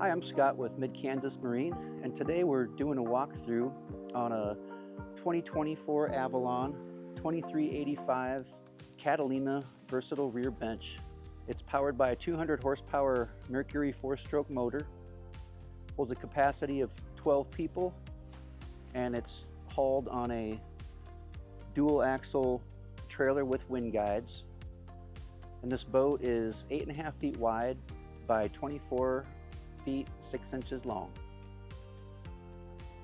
Hi, I'm Scott with Mid-Kansas Marine, and today we're doing a walkthrough on a 2024 Avalon 2385 Catalina versatile rear bench. It's powered by a 200 horsepower Mercury 4-stroke motor, holds a capacity of 12 people, and it's hauled on a dual axle trailer with wind guides. And this boat is 8.5 feet wide by 24 feet 6 inches long.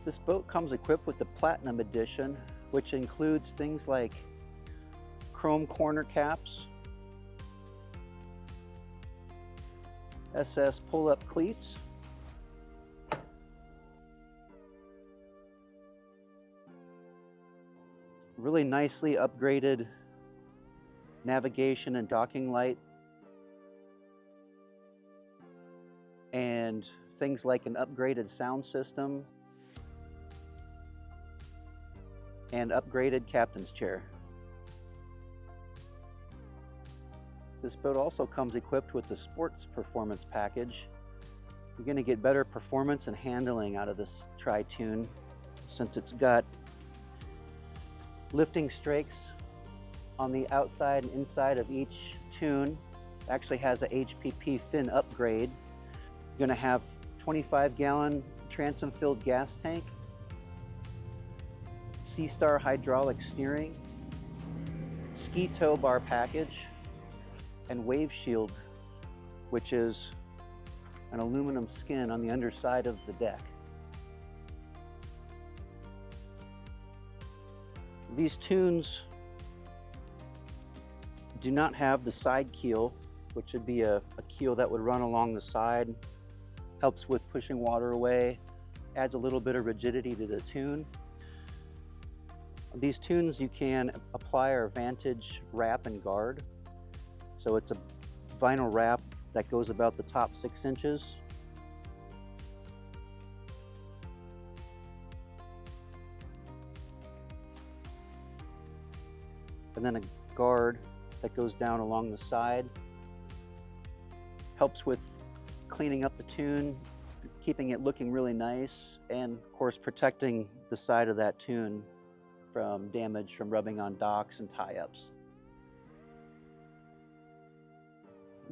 This boat comes equipped with the Platinum Edition, which includes things like chrome corner caps, SS pull-up cleats, really nicely upgraded navigation and docking light, and things like an upgraded sound system and upgraded captain's chair. This boat also comes equipped with the Sports Performance package. You're going to get better performance and handling out of this tri-tune, since it's got lifting strakes on the outside and inside of each tune. It actually has a HPP fin upgrade. You're going to have 25-gallon transom-filled gas tank, C-Star hydraulic steering, ski tow bar package, and wave shield, which is an aluminum skin on the underside of the deck. These tunes do not have the side keel, which would be a keel that would run along the side. Helps with pushing water away, adds a little bit of rigidity to the tune. These tunes you can apply our Vantage Wrap and Guard. So it's a vinyl wrap that goes about the top 6 inches. And then a guard that goes down along the side. Helps with cleaning up the tune, keeping it looking really nice, and of course protecting the side of that tune from damage from rubbing on docks and tie-ups.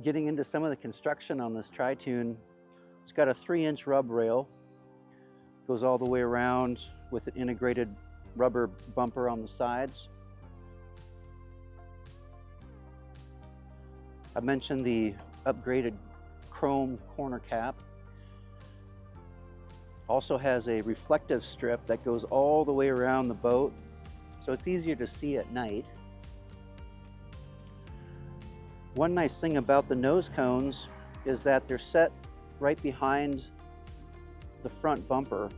Getting into some of the construction on this tri-tune, it's got a 3-inch rub rail, goes all the way around with an integrated rubber bumper on the sides. I mentioned the upgraded chrome corner cap. Also has a reflective strip that goes all the way around the boat, so it's easier to see at night. One nice thing about the nose cones is that they're set right behind the front bumper,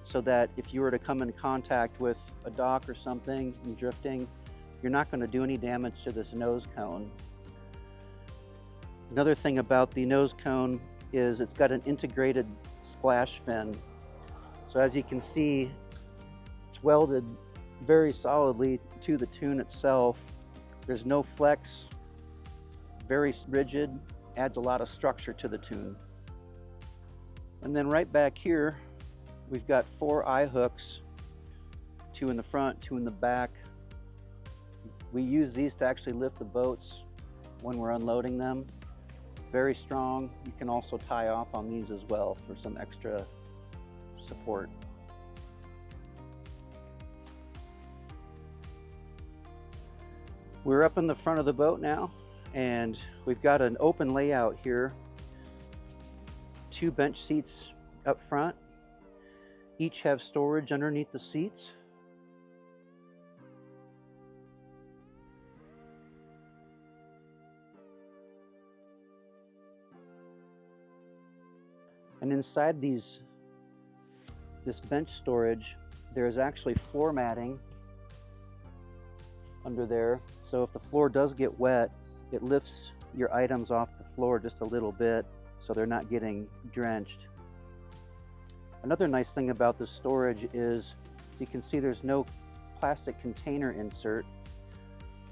so that if you were to come in contact with a dock or something and drifting, you're not going to do any damage to this nose cone. Another thing about the nose cone is it's got an integrated splash fin. So as you can see, it's welded very solidly to the tune itself. There's no flex, very rigid, adds a lot of structure to the tune. And then right back here, we've got 4 eye hooks, 2 in the front, 2 in the back. We use these to actually lift the boats when we're unloading them. Very strong. You can also tie off on these as well for some extra support. We're up in the front of the boat now, and we've got an open layout here. 2 bench seats up front. Each have storage underneath the seats. And inside this bench storage, there's actually floor matting under there. So if the floor does get wet, it lifts your items off the floor just a little bit so they're not getting drenched. Another nice thing about this storage is you can see there's no plastic container insert.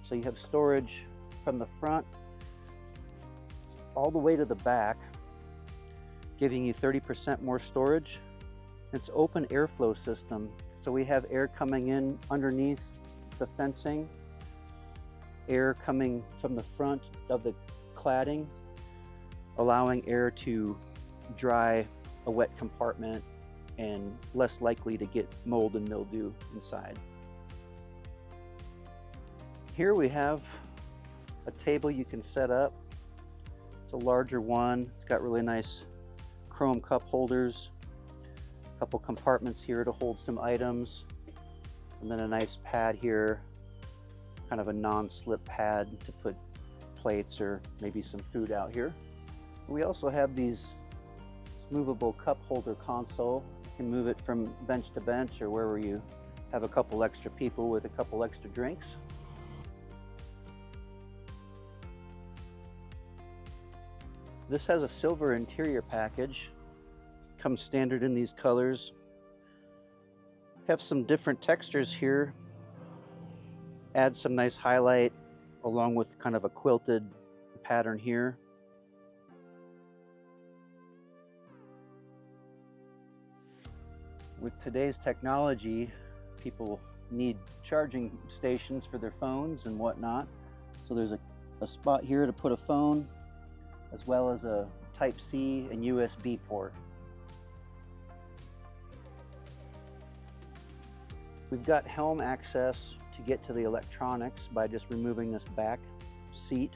So you have storage from the front all the way to the back. giving you 30% more storage. It's open airflow system, so we have air coming in underneath the fencing, air coming from the front of the cladding, allowing air to dry a wet compartment and less likely to get mold and mildew inside. Here we have a table you can set up. It's a larger one. It's got really nice chrome cup holders, a couple compartments here to hold some items, and then a nice pad here, kind of a non-slip pad to put plates or maybe some food out here. We also have these movable cup holder console. You can move it from bench to bench or wherever you have a couple extra people with a couple extra drinks. This has a silver interior package. Comes standard in these colors. Have some different textures here. Add some nice highlight along with kind of a quilted pattern here. With today's technology, people need charging stations for their phones and whatnot. So there's a spot here to put a phone, as well as a Type-C and USB port. We've got helm access to get to the electronics by just removing this back seat.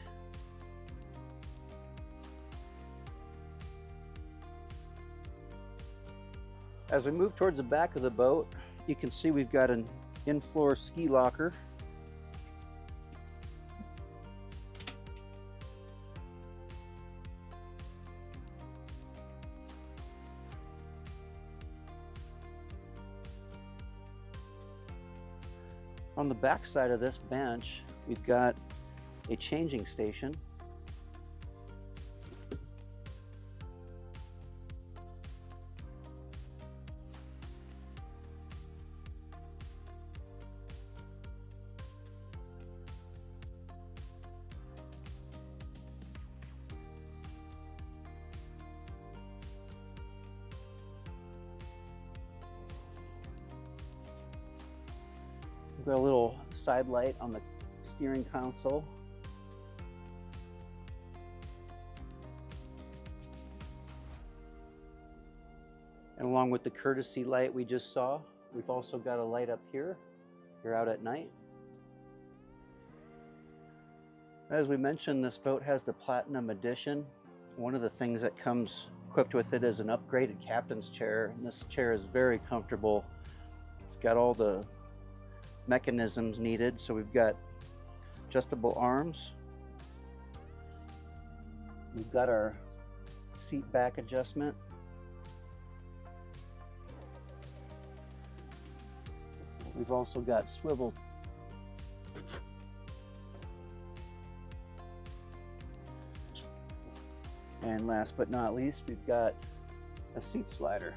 As we move towards the back of the boat, you can see we've got an in-floor ski locker. On the back side of this bench, we've got a changing station. We've got a little side light on the steering console. And along with the courtesy light we just saw, we've also got a light up here. You're out at night. As we mentioned, this boat has the Platinum Edition. One of the things that comes equipped with it is an upgraded captain's chair. And this chair is very comfortable. It's got all the mechanisms needed. So we've got adjustable arms. We've got our seat back adjustment. We've also got swivel. And last but not least, we've got a seat slider.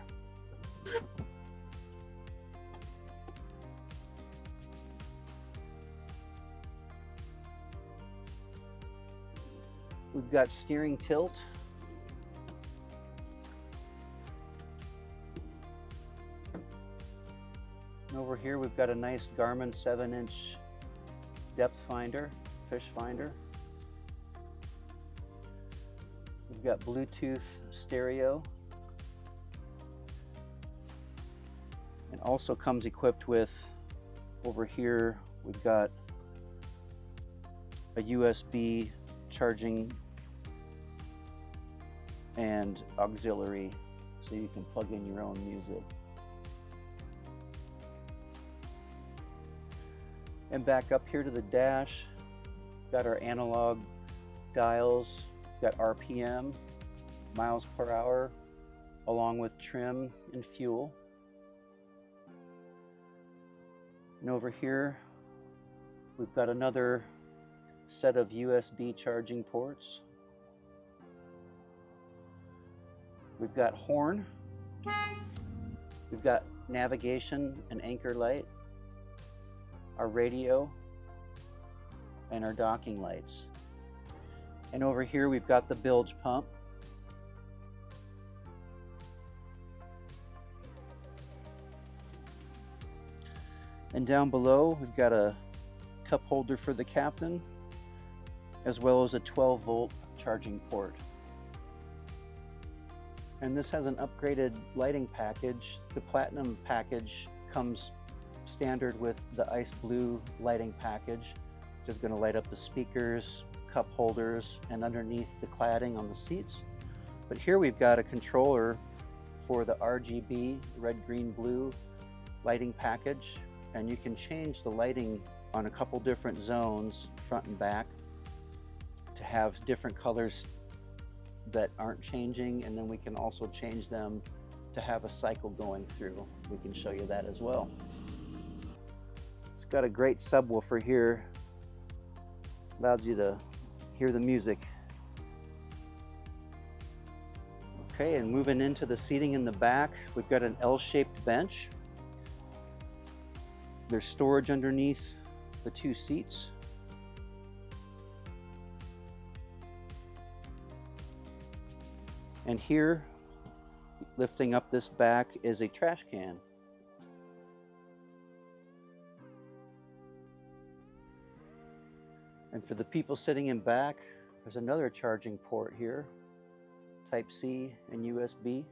We've got steering tilt. And over here we've got a nice Garmin 7-inch depth finder, fish finder. We've got Bluetooth stereo. And also comes equipped with, over here, we've got a USB charging and auxiliary, so you can plug in your own music. And back up here to the dash, got our analog dials, got RPM, miles per hour, along with trim and fuel. And over here, we've got another set of USB charging ports. We've got horn. We've got navigation and anchor light, our radio, and our docking lights. And over here we've got the bilge pump. And down below, we've got a cup holder for the captain, as well as a 12-volt charging port. And this has an upgraded lighting package. The Platinum package comes standard with the ice blue lighting package, which is going to light up the speakers, cup holders, and underneath the cladding on the seats. But here we've got a controller for the RGB, red, green, blue lighting package, and you can change the lighting on a couple different zones, front and back, to have different colors that aren't changing, and then we can also change them to have a cycle going through. We can show you that as well. It's got a great subwoofer here, allows you to hear the music. Okay, and moving into the seating in the back, we've got an L-shaped bench. There's storage underneath the two seats. And here, lifting up this back, is a trash can. And for the people sitting in back, there's another charging port here, Type-C and USB.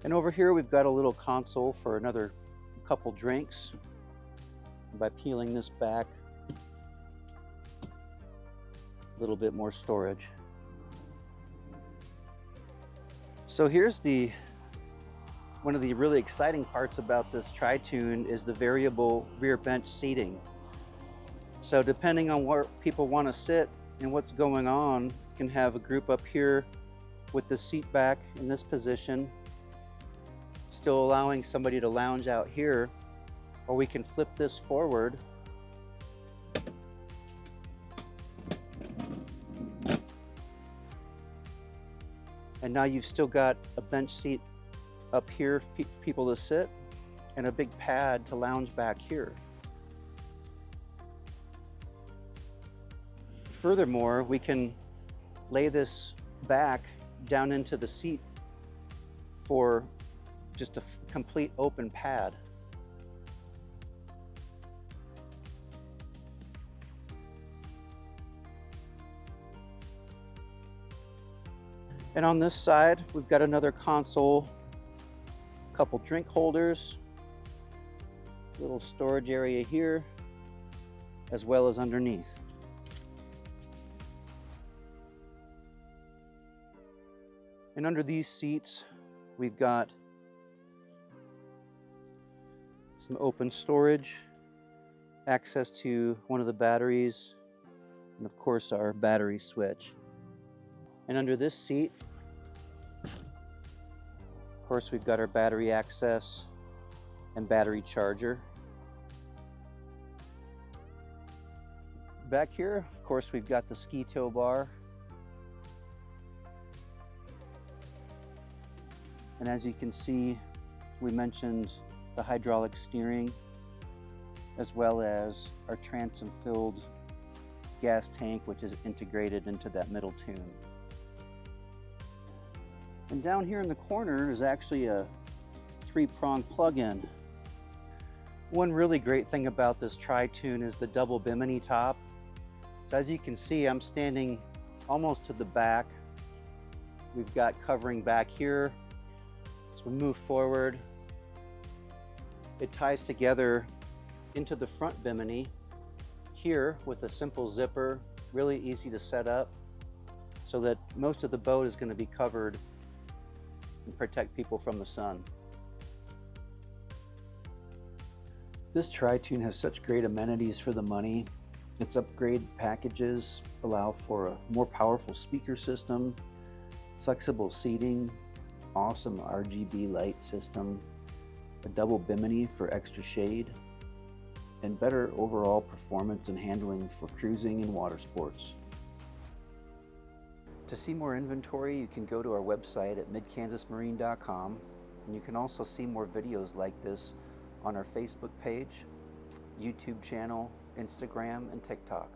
And over here we've got a little console for another couple drinks. By peeling this back, a little bit more storage. So here's one of the really exciting parts about this Tri-Tune is the variable rear bench seating. So depending on where people want to sit and what's going on, you can have a group up here with the seat back in this position, still allowing somebody to lounge out here, or we can flip this forward and now you've still got a bench seat up here for people to sit and a big pad to lounge back here. Furthermore, we can lay this back down into the seat for just a complete open pad. And on this side, we've got another console, a couple drink holders, little storage area here, as well as underneath. And under these seats, we've got some open storage, access to one of the batteries, and of course our battery switch. And under this seat, of course, we've got our battery access and battery charger. Back here, of course, we've got the ski tow bar. And as you can see, we mentioned the hydraulic steering, as well as our transom-filled gas tank, which is integrated into that middle tune. And down here in the corner is actually a 3-prong plug-in. One really great thing about this Tri-Tune is the double bimini top. So as you can see, I'm standing almost to the back. We've got covering back here. As we move forward, it ties together into the front bimini here with a simple zipper, really easy to set up so that most of the boat is going to be covered and protect people from the sun. This Tri-Tune has such great amenities for the money. Its upgrade packages allow for a more powerful speaker system, flexible seating, awesome RGB light system, a double bimini for extra shade, and better overall performance and handling for cruising and water sports. To see more inventory, you can go to our website at midkansasmarine.com, and you can also see more videos like this on our Facebook page, YouTube channel, Instagram, and TikTok.